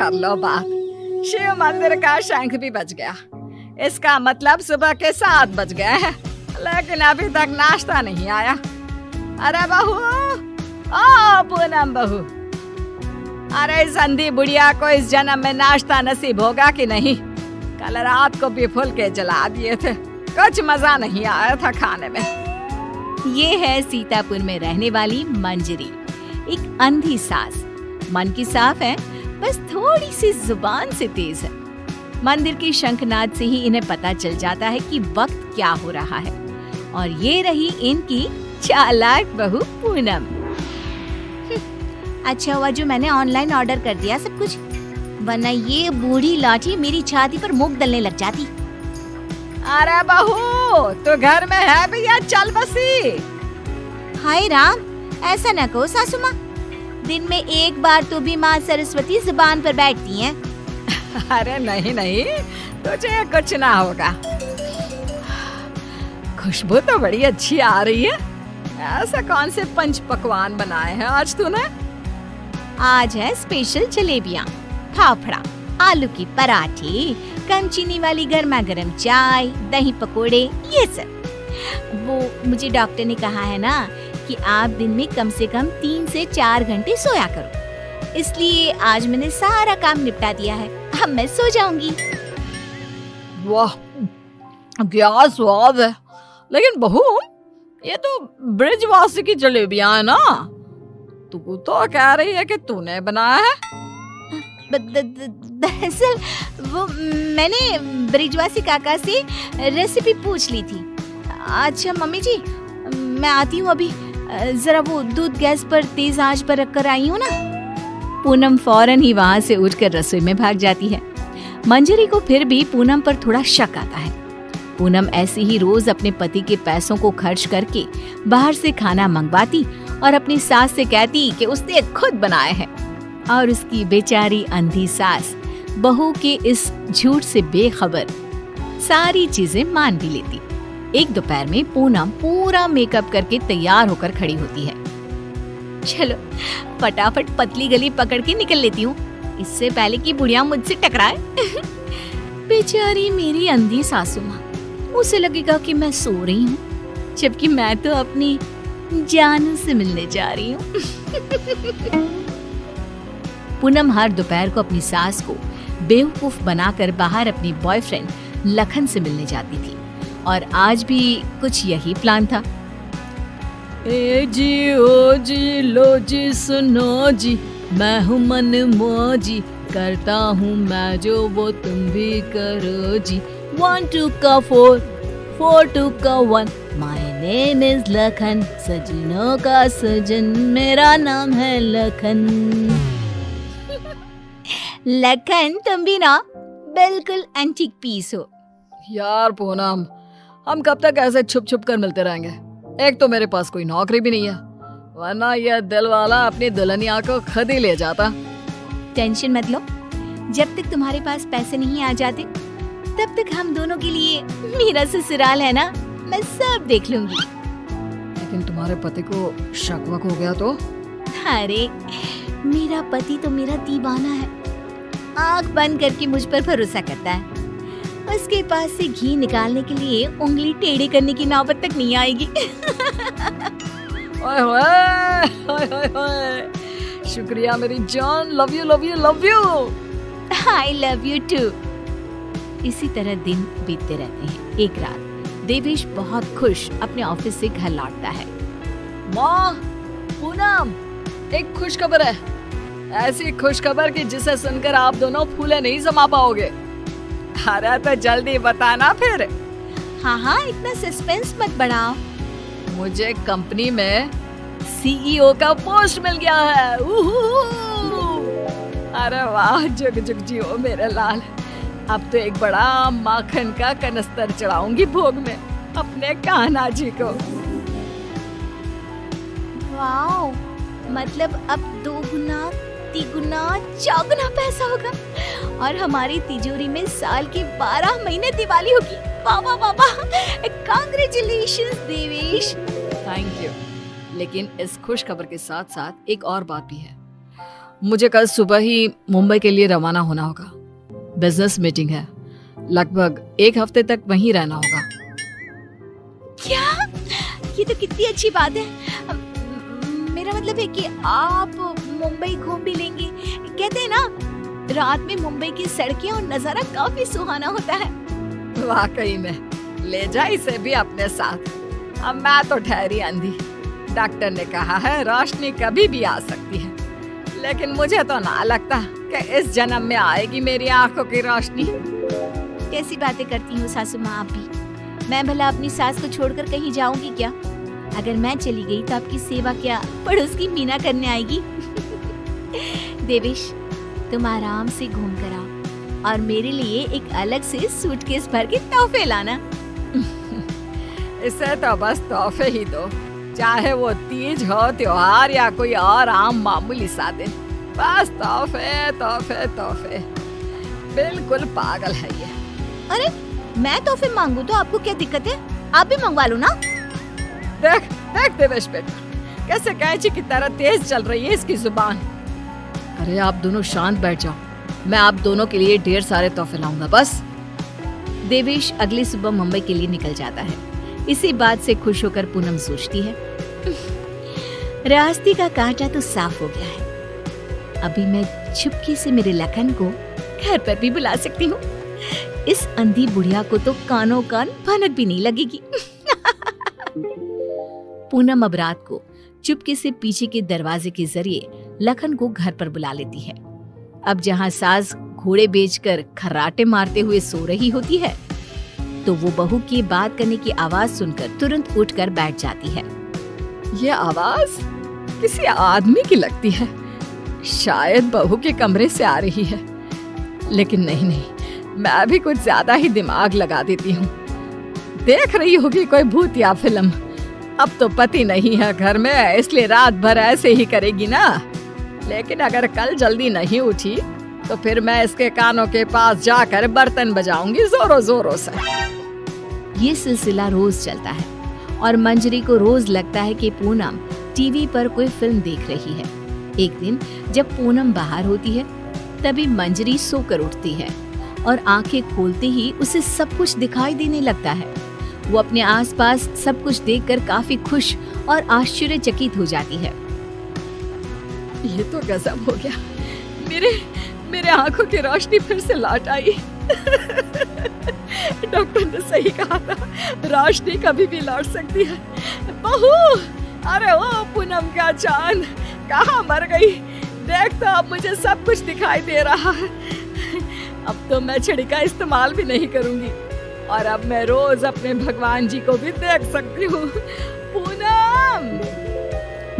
कर लो बात। शिव मंदिर का शंख भी बज गया। इसका मतलब सुबह के 7 बज गए हैं, लेकिन अभी तक नाश्ता नहीं आया। अरे बहू, ओ पूनम बहू, अरे इस अंधी बुढ़िया को इस जन्म में नाश्ता नसीब होगा कि नहीं? कल रात को भी फुलके जला दिए थे, कुछ मजा नहीं आया था खाने में। ये है सीतापुर में रहने वाली मंजरी, एक अंधी सास। मन की साफ है, बस थोड़ी सी जुबान से तेज है। मंदिर की शंखनाद से ही इन्हें पता चल जाता है कि वक्त क्या हो रहा है। और ये रही इनकी चालाक बहू पूनम। अच्छा हुआ जो मैंने ऑनलाइन ऑर्डर कर दिया सब कुछ, वरना ये बूढ़ी लाठी मेरी छाती पर मुक दलने लग जाती। अरे बहू, तो घर में है भैया, चल बसी। हाय राम, ऐसा न कहो सासू माँ, दिन में एक बार तो भी माँ सरस्वती जुबान पर बैठती हैं। अरे नहीं नहीं, तुझे कुछ ना होगा। खुशबू तो बड़ी अच्छी आ रही है। ऐसा कौन से पंच पकवान बनाए हैं आज तूने? आज है स्पेशल जलेबियाँ, फाफड़ा, आलू की पराठे, कम चीनी वाली गर्मा गर्म चाय, दही पकोड़े, ये सब। वो मुझे डॉक्टर ने कहा है ना कि आप दिन में कम से कम 3 से 4 घंटे सोया करो, इसलिए आज मैंने सारा काम निपटा दिया है। अब मैं सो जाऊंगी। वाह, क्या स्वाद है। लेकिन बहू, ये तो ब्रिजवासी की जलेबियां है ना? तू तो कह रही है कि तूने बनाया है। दरअसल वो मैंने ब्रिजवासी काका से रेसिपी पूछ ली थी। अच्छा मम्मी जी, मैं आती हूँ अभी, जरा वो दूध गैस पर तेज आंच पर रख कर आई हूँ ना। पूनम फौरन ही वहाँ से उठकर रसोई में भाग जाती है। मंजरी को फिर भी पूनम पर थोड़ा शक आता है। पूनम ऐसे ही रोज अपने पति के पैसों को खर्च करके बाहर से खाना मंगवाती और अपनी सास से कहती कि उसने खुद बनाए हैं, और उसकी बेचारी अंधी सास बहू के इस झूठ से बेखबर सारी चीजें मान भी लेती। एक दोपहर में पूनम पूरा मेकअप करके तैयार होकर खड़ी होती है। चलो फटाफट पतली गली पकड़ के निकल लेती हूँ, इससे पहले कि बुढ़िया मुझसे टकराए। बेचारी मेरी अंधी सासू माँ, उसे लगेगा कि मैं सो रही हूँ, जबकि मैं तो अपनी जानू से मिलने जा रही हूँ। पूनम हर दोपहर को अपनी सास को बेवकूफ बनाकर बाहर अपनी बॉयफ्रेंड लखन से मिलने जाती थी, और आज भी कुछ यही प्लान था। ए जी ओ जी लो जी सुनो जी, मैं हूँ मन मौजी, करता हूँ मैं जो वो तुम भी करो जी। 1 2 का 4, 4 2 का 1, माय नेम इज लखन, सजनों का सजन मेरा नाम है लखन। लखन, तुम भी ना बिल्कुल एंटीक पीस हो। यार पूनम, हम कब तक ऐसे छुप छुप कर मिलते रहेंगे? एक तो मेरे पास कोई नौकरी भी नहीं है, वरना यह दिल वाला अपनी दुल्हनिया को खुद ही ले जाता। टेंशन मत लो, जब तक तुम्हारे पास पैसे नहीं आ जाते तब तक हम दोनों के लिए मेरा ससुराल है ना, मैं सब देख लूंगी। लेकिन तुम्हारे पति को शक वक हो गया तो? अरे मेरा पति तो मेरा दीवाना है, आंख बंद करके मुझ पर भरोसा करता है। उसके पास से घी निकालने के लिए उंगली टेढ़ी करने की नौबत तक नहीं आएगी। ओए होए, शुक्रिया मेरी जान, love you love you love you. I love you too. इसी तरह दिन बीतते रहते हैं। एक रात देवेश बहुत खुश अपने ऑफिस से घर लौटता है। माँ, पूनम, एक खुश खबर है, ऐसी खुश खबर कि जिसे सुनकर आप दोनों फूले नहीं समा पाओगे। अरे तो जल्दी बताना फिर। हाँ, इतना सस्पेंस मत बढ़ाओ। मुझे कंपनी में सीईओ का पोस्ट मिल गया है। अरे वाह, जुग जुग जियो मेरे लाल। अब तो एक बड़ा माखन का कनस्तर चढ़ाऊंगी भोग में अपने कान्हा जी को। वाओ, मतलब अब 2 गुना 3 गुना 4 गुना पैसा होगा, और हमारी तिजोरी में साल के 12 महीने दिवाली होगी। वाह वाह वाह वाह, कांग्रेचुलेशंस देवेश। Thank you. लेकिन इस खुश खबर के साथ साथ एक और बात भी है। मुझे कल सुबह ही मुंबई के लिए रवाना होना होगा। बिजनेस मीटिंग है, लगभग 1 हफ्ते तक वहीं रहना होगा। क्या? ये तो कितनी अच्छी बात है। मेरा मतलब है कि आप मुंबई घूम भी लेंगे। कहते हैं ना, रात में मुंबई की सड़कें और नजारा काफी सुहाना होता है। वाकई में, ले जा इसे भी अपने साथ। अब मैं तो ठहरी अंधी। डॉक्टर ने कहा है रोशनी कभी भी आ सकती है, लेकिन मुझे तो ना लगता कि इस जन्म में आएगी मेरी आंखों की रोशनी। कैसी बातें करती हो सासू माँ आप भी। मैं भला अपनी सास को छोड़कर कहीं जाऊंगी क्या? अगर मैं चली गई तो आपकी सेवा क्या पड़ोस की मीना करने आएगी? देवेश, तुम आराम से घूम कर आओ और मेरे लिए एक अलग से सूटकेस भर के तोहफे लाना। इसे तो बस तोहफे ही दो, चाहे वो तीज हो, त्योहार या कोई और आम मामूली सा दिन। बस तोहफे तोहफे तोहफे। बिल्कुल पागल है ये। अरे मैं तोहफे मांगू तो आपको क्या दिक्कत है? आप भी मंगवा लो ना। देख देख देवेश बेटा, कैसे कैंची की तरह तेज चल रही है इसकी जुबान। अरे आप दोनों शांत बैठ जाओ, मैं आप दोनों के लिए ढेर सारे तोहफे लाऊंगा बस। देवेश अगली सुबह मुंबई के लिए निकल जाता है। इसी बात से खुश होकर पूनम सोचती है, रास्ते का कांटा तो साफ हो गया है। अभी मैं चुपके से मेरे लखन को घर पर भी बुला सकती हूँ। इस अंधी बुढ़िया को तो कानों कान भनक भी नहीं लगेगी। पूनम अब रात को चुपके से पीछे के दरवाजे के जरिए लखन को घर पर बुला लेती है। अब जहाँ सास घोड़े बेचकर खर्राटे मारते हुए सो रही होती है, तो वो बहू की बात करने की आवाज सुनकर तुरंत उठकर बैठ जाती है। ये आवाज किसी आदमी की लगती है, शायद बहू के कमरे से आ रही है। लेकिन नहीं, मैं भी कुछ ज्यादा ही दिमाग लगा देती हूँ। देख रही होगी कोई भूत या फिल्म। अब तो पति नहीं है घर में, इसलिए रात भर ऐसे ही करेगी ना। लेकिन अगर कल जल्दी नहीं उठी तो फिर मैं इसके कानों के पास जाकर बर्तन बजाऊंगी जोरों जोरों से। ये सिलसिला रोज चलता है और मंजरी को रोज लगता है कि पूनम टीवी पर कोई फिल्म देख रही है। एक दिन जब पूनम बाहर होती है, तभी मंजरी सोकर उठती है और आंखें खोलते ही उसे सब कुछ दिखाई देने लगता है। वो अपने आसपास सब कुछ देखकर काफी खुश और आश्चर्यचकित हो जाती है। ये तो गजब हो गया, मेरे आंखों की रोशनी फिर से लौट आई। डॉक्टर ने सही कहा था, रोशनी कभी भी लौट सकती है। बहू, अरे ओ पूनम का चांद, कहाँ मर गई? देख तो अब मुझे सब कुछ दिखाई दे रहा है। अब तो मैं छड़ी का इस्तेमाल भी नहीं करूंगी और अब मैं रोज अपने भगवान जी को भी देख सकती हूँ। पूनम!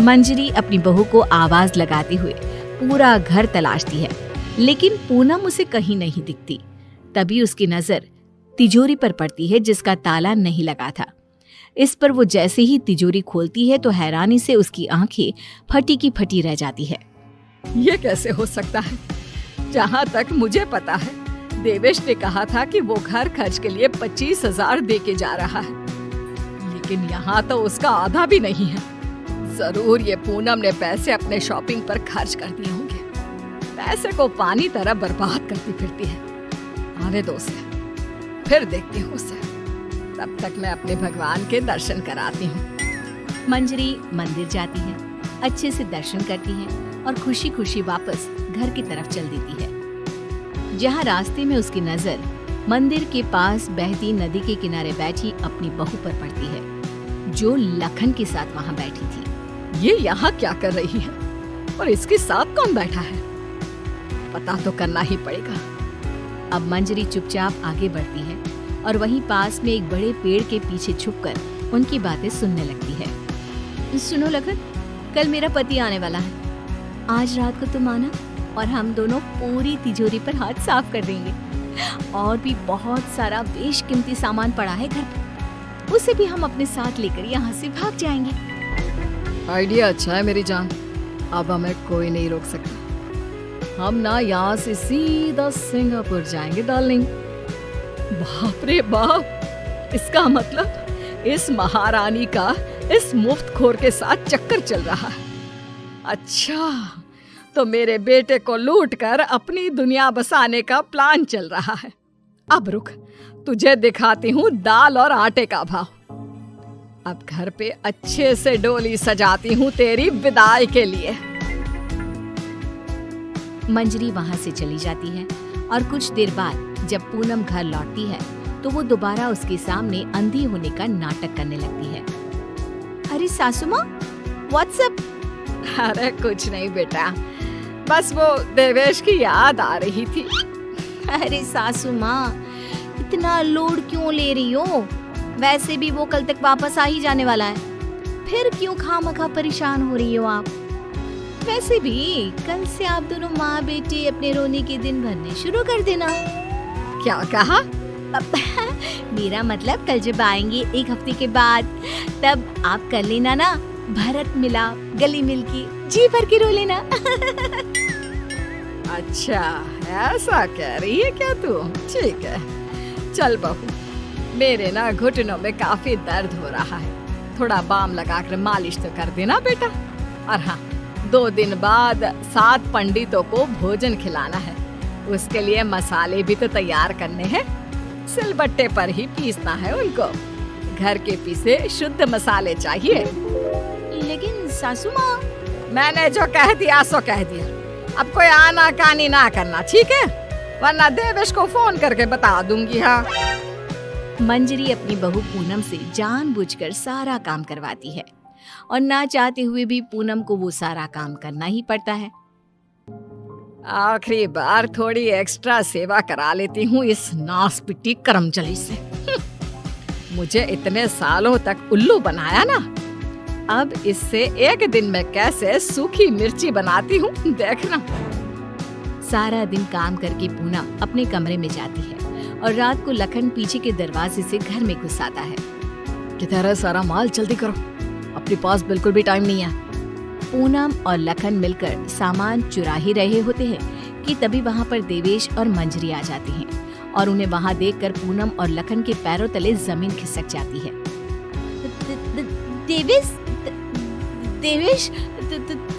मंजरी अपनी बहू को आवाज लगाते हुए पूरा घर तलाशती है, लेकिन पूनम उसे कहीं नहीं दिखती। तभी उसकी नजर तिजोरी पर पड़ती है जिसका ताला नहीं लगा था। इस पर वो जैसे ही तिजोरी खोलती है तो हैरानी से उसकी आंखें फटी की फटी रह जाती है। ये कैसे हो सकता है? जहाँ तक मुझे पता है, देवेश ने कहा था कि वो घर खर्च के लिए 25,000 दे के जा रहा है, लेकिन यहाँ तो उसका आधा भी नहीं है। जरूर ये पूनम ने पैसे अपने शॉपिंग पर खर्च कर दिए होंगे। पैसे को पानी तरह बर्बाद करती फिरती है। आने दो उसे, फिर देखती हूँ उसे। तब तक मैं अपने भगवान के दर्शन कराती हूँ। मंजरी मंदिर जाती है, अच्छे से दर्शन करती है और खुशी खुशी वापस घर की तरफ चल देती है। जहाँ रास्ते में उसकी नजर मंदिर के पास बहती नदी के किनारे बैठी अपनी बहू पर पड़ती है, जो लखन के साथ वहाँ बैठी थी। ये यहाँ क्या कर रही है और इसके साथ कौन बैठा है? पता तो करना ही पड़ेगा। अब मंजरी चुपचाप आगे बढ़ती है और वहीं पास में एक बड़े पेड़ के पीछे छुपकर उनकी बातें सुनने लगती है। सुनो लखन, कल मेरा पति आने वाला है। आज रात को तुम आना और हम दोनों पूरी तिजोरी पर हाथ साफ कर देंगे। और भी बहुत सारा बेशकीमती सामान पड़ा है घर पर, उसे भी हम अपने साथ लेकर यहाँ से भाग जाएंगे। आइडिया अच्छा है मेरी जान, अब हमें कोई नहीं रोक सकता। हम ना यहाँ से सीधा सिंगापुर जाएंगे डार्लिंग। बाप रे बाप, इसका मतलब इस महारानी का इस मुफ्तखोर के साथ चक्कर चल रहा है। अच्छा, तो मेरे बेटे को लूटकर अपनी दुनिया बसाने का प्लान चल रहा है। अब रुक, तुझे दिखाती हूँ दाल और आटे का भाव। अब घर पे अच्छे से डोली सजाती हूँ तेरी विदाई के लिए। मंजरी वहां से चली जाती है और कुछ देर बाद जब पूनम घर लौटती है तो वो दोबारा उसके सामने अंधी होने का नाटक करने लगती है। अरे सासू माँ, व्हाट्सएप? अरे कुछ नहीं बेटा, बस वो देवेश की याद आ रही थी। अरे सासू माँ, इतना लोड क्यों ले रही हो? वैसे भी वो कल तक वापस आ ही जाने वाला है, फिर क्यों खामखा परेशान हो रही हो आप? वैसे भी कल से आप दोनों माँ बेटे अपने रोने के दिन भरने शुरू कर देना। क्या कहा? मेरा मतलब कल जब आएंगे 1 हफ्ते के बाद, तब आप कर लेना ना भरत मिलाप, गली मिलके जी भर के रो लेना। अच्छा, ऐसा कह रही है क्या तू? ठीक है, चल बहू, मेरे ना घुटनों में काफी दर्द हो रहा है, थोड़ा बाम लगाकर मालिश तो कर देना बेटा। और हाँ, 2 दिन बाद 7 पंडितों को भोजन खिलाना है, उसके लिए मसाले भी तो तैयार करने हैं। सिलबट्टे पर ही पीसना है उनको, घर के पीसे शुद्ध मसाले चाहिए। लेकिन सासू माँ, मैंने जो कह दिया सो कह दिया, अब कोई आना कानी ना करना, ठीक है? वरना देवेश को फोन करके बता दूंगी। हाँ। मंजरी अपनी बहू पूनम से जानबूझकर सारा काम करवाती है और ना चाहते हुए भी पूनम को वो सारा काम करना ही पड़ता है। आखिरी बार थोड़ी एक्स्ट्रा सेवा करा लेती हूँ इस नासपिट्टी कर्मचली से। मुझे इतने सालों तक उल्लू बनाया ना, अब इससे एक दिन में कैसे सूखी मिर्ची बनाती हूँ, देखना। सारा दिन काम करके पूनम अपने कमरे में जाती है और रात को लखन पीछे के दरवाजे से घर में घुस आता है। किधर है सारा माल? जल्दी करो, अपने पास बिल्कुल भी टाइम नहीं है। पूनम और लखन मिलकर सामान चुरा ही रहे होते हैं कि तभी वहाँ पर देवेश और मंजरी आ जाती हैं और उन्हें वहाँ देखकर पूनम और लखन के पैरों तले जमीन खिसक जाती है। देवेश, देवेश,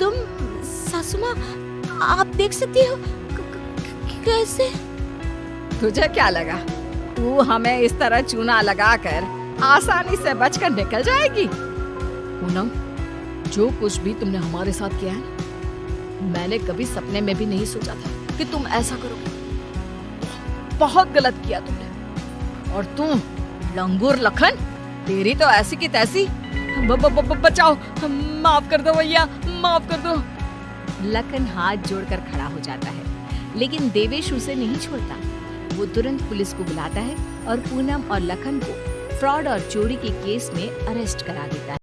तुम? सासू माँ, आप देख सकती हो? कैसे? तुझे क्या लगा तू हमें इस तरह चूना लगाकर आसानी से बचकर निकल जाएगी? पूनम, जो कुछ भी तुमने हमारे साथ किया है, मैंने कभी सपने में भी नहीं सोचा था कि तुम ऐसा करोगे। बहुत गलत किया तुमने। और तू लंगूर लखन, तेरी तो ऐसी की तैसी। बचाओ, माफ कर दो भैया, माफ कर दो। लखन हाथ जोड़कर खड़ा हो जाता है, लेकिन देवेश उसे नहीं छोड़ता। वो तुरंत पुलिस को बुलाता है और पूनम और लखन को फ्रॉड और चोरी के केस में अरेस्ट करा देता है।